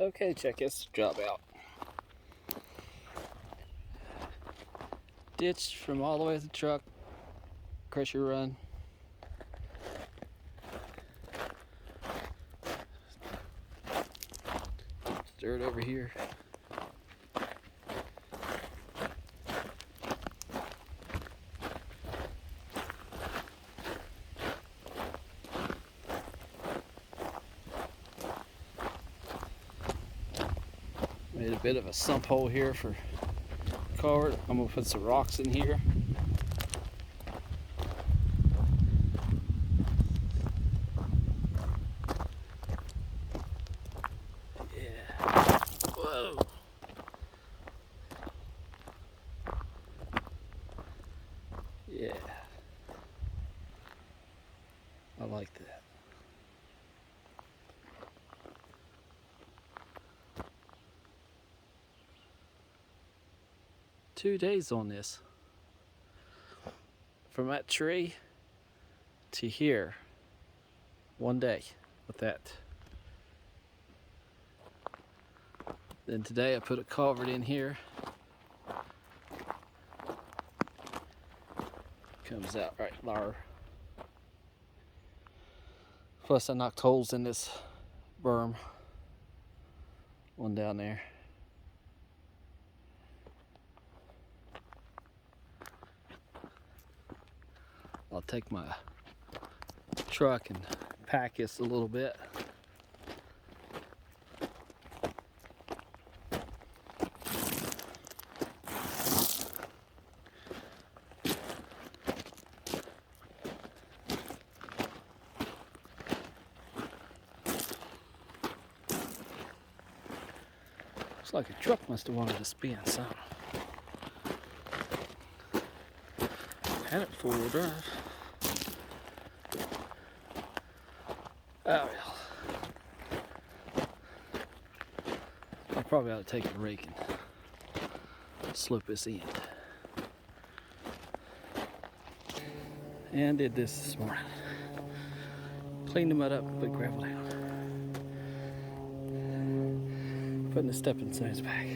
Okay, check this job out. Ditched from all the way to the truck, pressure run. Dirt over here. Made a bit of a sump hole here for culvert. I'm gonna put some rocks in here. Yeah. Whoa. Yeah. I like that. Two days on this. From that tree to here. One day with that. Then today I put a culvert in here. Comes out right there. Plus I knocked holes in this berm. One down there. I'll take my truck and pack this a little bit. Looks like a truck must have wanted to spin something. Had it four-wheel drive. Oh well. I probably ought to take a rake and slope this end. And did this morning. Cleaned the mud up, put gravel down. Putting the stepping stones back.